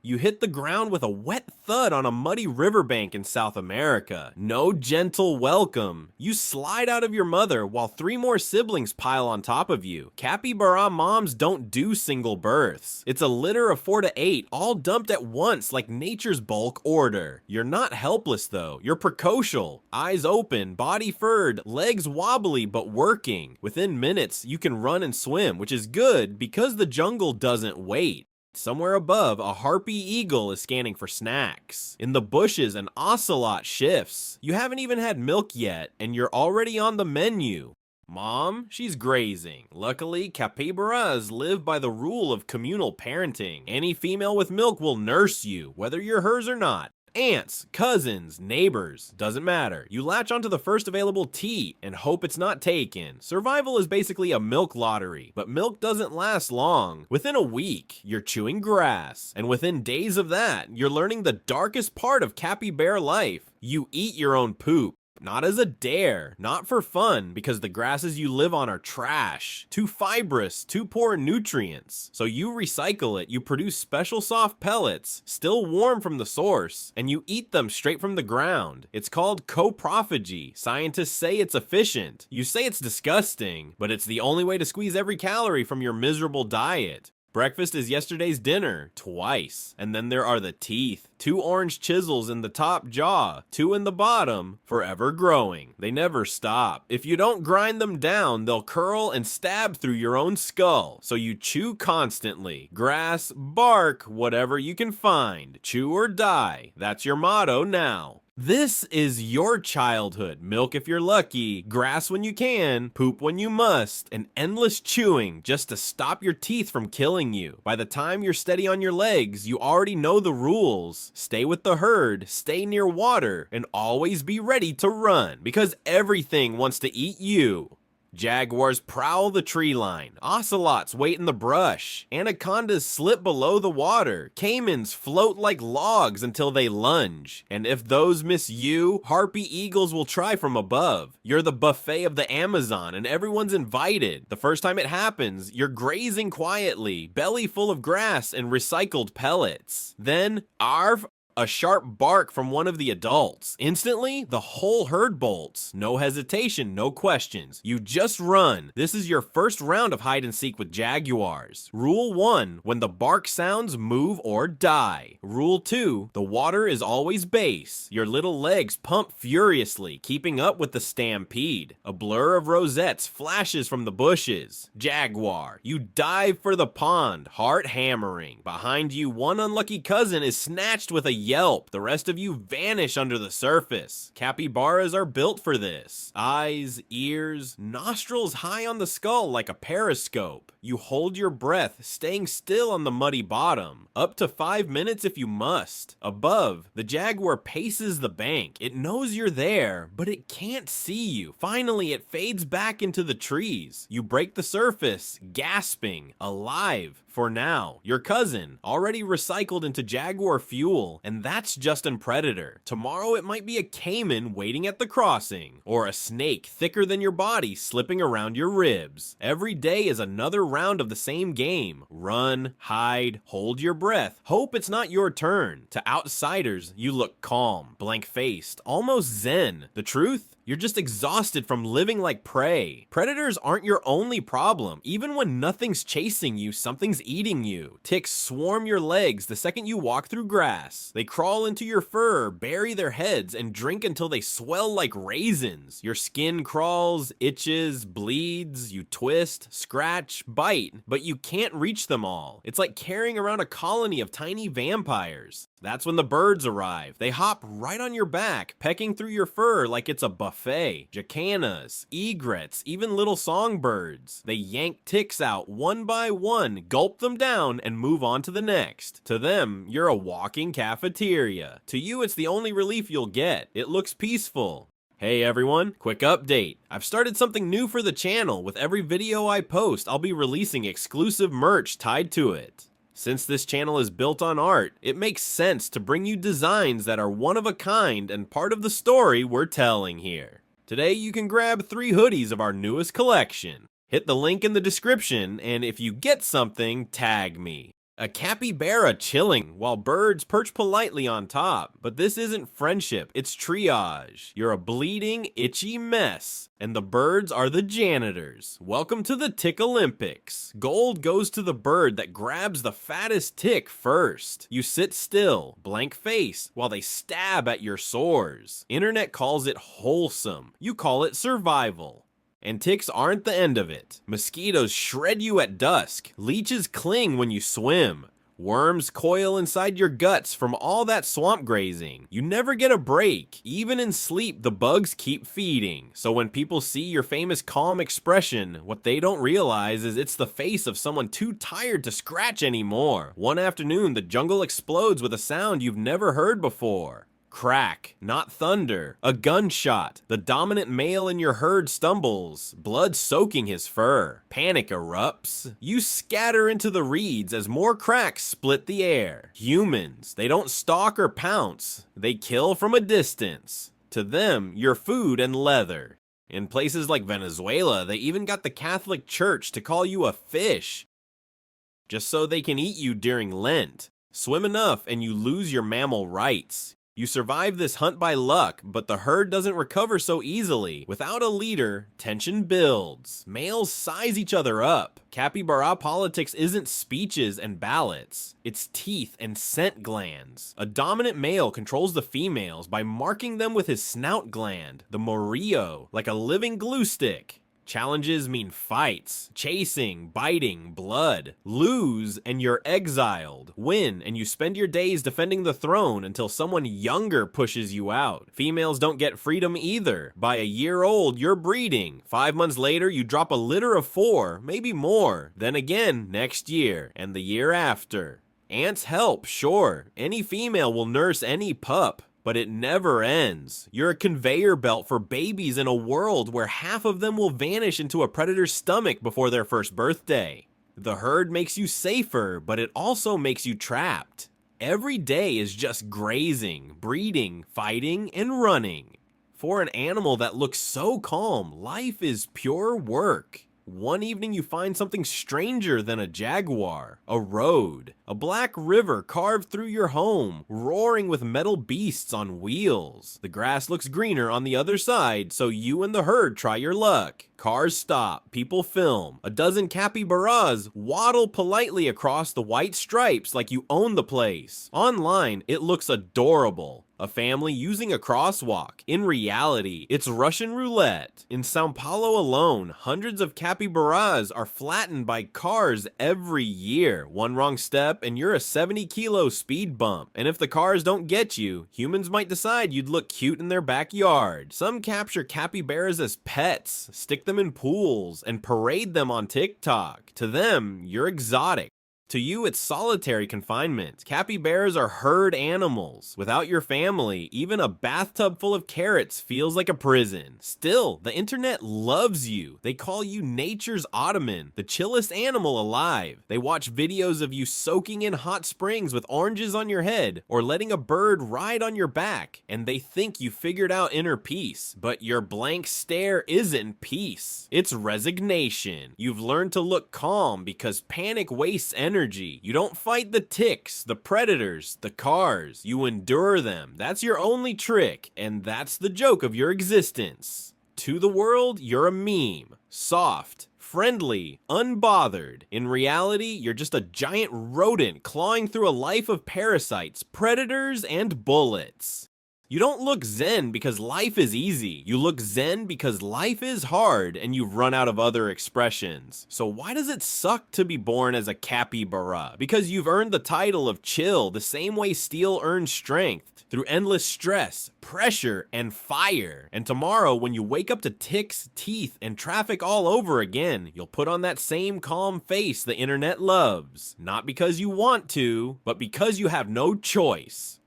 You hit the ground with a wet thud on a muddy riverbank in South America. No gentle welcome. You slide out of your mother while 3 more siblings pile on top of you. Capybara moms don't do single births. It's a litter of 4 to 8, all dumped at once like nature's bulk order. You're not helpless though. You're precocial. Eyes open, body furred, legs wobbly but working. Within minutes, you can run and swim, which is good because the jungle doesn't wait. Somewhere above, a harpy eagle is scanning for snacks. In the bushes, an ocelot shifts. You haven't even had milk yet, and you're already on the menu. Mom, she's grazing. Luckily, capybaras live by the rule of communal parenting. Any female with milk will nurse you, whether you're hers or not. Aunts, cousins, neighbors, doesn't matter. You latch onto the first available teat and hope it's not taken. Survival is basically a milk lottery, but milk doesn't last long. Within a week, you're chewing grass, and within days of that, you're learning the darkest part of capybara life. You eat your own poop. Not as a dare, not for fun, because the grasses you live on are trash, too fibrous, too poor in nutrients. So you recycle it, you produce special soft pellets, still warm from the source, and you eat them straight from the ground. It's called coprophagy. Scientists say it's efficient. You say it's disgusting, but it's the only way to squeeze every calorie from your miserable diet. Breakfast is yesterday's dinner, twice. And then there are the teeth. 2 orange chisels in the top jaw, 2 in the bottom, forever growing. They never stop. If you don't grind them down, they'll curl and stab through your own skull. So you chew constantly. Grass, bark, whatever you can find. Chew or die. That's your motto now. This is your childhood. Milk if you're lucky, grass when you can, poop when you must, and endless chewing just to stop your teeth from killing you. By the time you're steady on your legs, you already know the rules. Stay with the herd, stay near water, and always be ready to run, because everything wants to eat you. Jaguars prowl the tree line, ocelots wait in the brush, anacondas slip below the water, caimans float like logs until they lunge, and if those miss you, harpy eagles will try from above. You're the buffet of the Amazon and everyone's invited. The first time it happens, you're grazing quietly, belly full of grass and recycled pellets. Then, arf, a sharp bark from one of the adults. Instantly, the whole herd bolts. No hesitation, no questions. You just run. This is your first round of hide and seek with jaguars. Rule 1, when the bark sounds, move or die. Rule 2, the water is always base. Your little legs pump furiously, keeping up with the stampede. A blur of rosettes flashes from the bushes. Jaguar, you dive for the pond, heart hammering. Behind you, one unlucky cousin is snatched with a yelp. The rest of you vanish under the surface. Capybaras are built for this. Eyes, ears, nostrils high on the skull like a periscope. You hold your breath, staying still on the muddy bottom. Up to 5 minutes if you must. Above, the jaguar paces the bank. It knows you're there, but it can't see you. Finally, it fades back into the trees. You break the surface, gasping, alive. For now, your cousin, already recycled into jaguar fuel, and that's just a predator. Tomorrow it might be a caiman waiting at the crossing, or a snake thicker than your body slipping around your ribs. Every day is another round of the same game. Run, hide, hold your breath. Hope it's not your turn. To outsiders, you look calm, blank-faced, almost zen. The truth? You're just exhausted from living like prey. Predators aren't your only problem. Even when nothing's chasing you, something's eating you. Ticks swarm your legs the second you walk through grass. They crawl into your fur, bury their heads, and drink until they swell like raisins. Your skin crawls, itches, bleeds, you twist, scratch, bite, but you can't reach them all. It's like carrying around a colony of tiny vampires. That's when the birds arrive. They hop right on your back, pecking through your fur like it's a buffet. Jacanas, egrets, even little songbirds. They yank ticks out one by one, gulp them down, and move on to the next. To them, you're a walking cafeteria. To you, it's the only relief you'll get. It looks peaceful. Hey everyone, quick update. I've started something new for the channel. With every video I post, I'll be releasing exclusive merch tied to it. Since this channel is built on art, it makes sense to bring you designs that are one of a kind and part of the story we're telling here. Today you can grab 3 hoodies of our newest collection. Hit the link in the description, and if you get something, tag me. A capybara chilling while birds perch politely on top. But this isn't friendship, it's triage. You're a bleeding, itchy mess, and the birds are the janitors. Welcome to the Tick Olympics. Gold goes to the bird that grabs the fattest tick first. You sit still, blank face, while they stab at your sores. Internet calls it wholesome. You call it survival. And ticks aren't the end of it. Mosquitoes shred you at dusk. Leeches cling when you swim. Worms coil inside your guts from all that swamp grazing. You never get a break. Even in sleep, the bugs keep feeding. So when people see your famous calm expression, what they don't realize is it's the face of someone too tired to scratch anymore. One afternoon, the jungle explodes with a sound you've never heard before. Crack, not thunder, a gunshot. The dominant male in your herd stumbles, blood soaking his fur. Panic erupts. You scatter into the reeds as more cracks split the air. Humans, they don't stalk or pounce, they kill from a distance. To them, you're food and leather. In places like Venezuela, they even got the Catholic Church to call you a fish, just so they can eat you during Lent. Swim enough and you lose your mammal rights. You survive this hunt by luck, but the herd doesn't recover so easily. Without a leader, tension builds. Males size each other up. Capybara politics isn't speeches and ballots. It's teeth and scent glands. A dominant male controls the females by marking them with his snout gland, the morillo, like a living glue stick. Challenges mean fights, chasing, biting, blood. Lose and you're exiled. Win and you spend your days defending the throne until someone younger pushes you out. Females don't get freedom either. By a year old, you're breeding. 5 months later, you drop a litter of 4, maybe more. Then again next year and the year after. Ants help, sure. Any female will nurse any pup. But it never ends. You're a conveyor belt for babies in a world where half of them will vanish into a predator's stomach before their first birthday. The herd makes you safer, but it also makes you trapped. Every day is just grazing, breeding, fighting, and running. For an animal that looks so calm, life is pure work. One evening you find something stranger than a jaguar, a road, a black river carved through your home, roaring with metal beasts on wheels. The grass looks greener on the other side, so you and the herd try your luck. Cars stop, people film. A dozen capybaras waddle politely across the white stripes like you own the place. Online, it looks adorable. A family using a crosswalk. In reality, it's Russian roulette. In Sao Paulo alone, hundreds of capybaras are flattened by cars every year. One wrong step and you're a 70-kilo speed bump. And if the cars don't get you, humans might decide you'd look cute in their backyard. Some capture capybaras as pets, stick them in pools, and parade them on TikTok. To them, you're exotic. To you, it's solitary confinement. Capybaras are herd animals. Without your family, even a bathtub full of carrots feels like a prison. Still, the internet loves you. They call you nature's Ottoman, the chillest animal alive. They watch videos of you soaking in hot springs with oranges on your head, or letting a bird ride on your back, and they think you figured out inner peace. But your blank stare isn't peace. It's resignation. You've learned to look calm because panic wastes energy. You don't fight the ticks, the predators, the cars. You endure them. That's your only trick, and that's the joke of your existence. To the world, you're a meme. Soft, friendly, unbothered. In reality, you're just a giant rodent clawing through a life of parasites, predators, and bullets. You don't look zen because life is easy. You look zen because life is hard and you've run out of other expressions. So why does it suck to be born as a capybara? Because you've earned the title of chill the same way steel earns strength, through endless stress, pressure, and fire. And tomorrow, when you wake up to ticks, teeth, and traffic all over again, you'll put on that same calm face the internet loves. Not because you want to, but because you have no choice.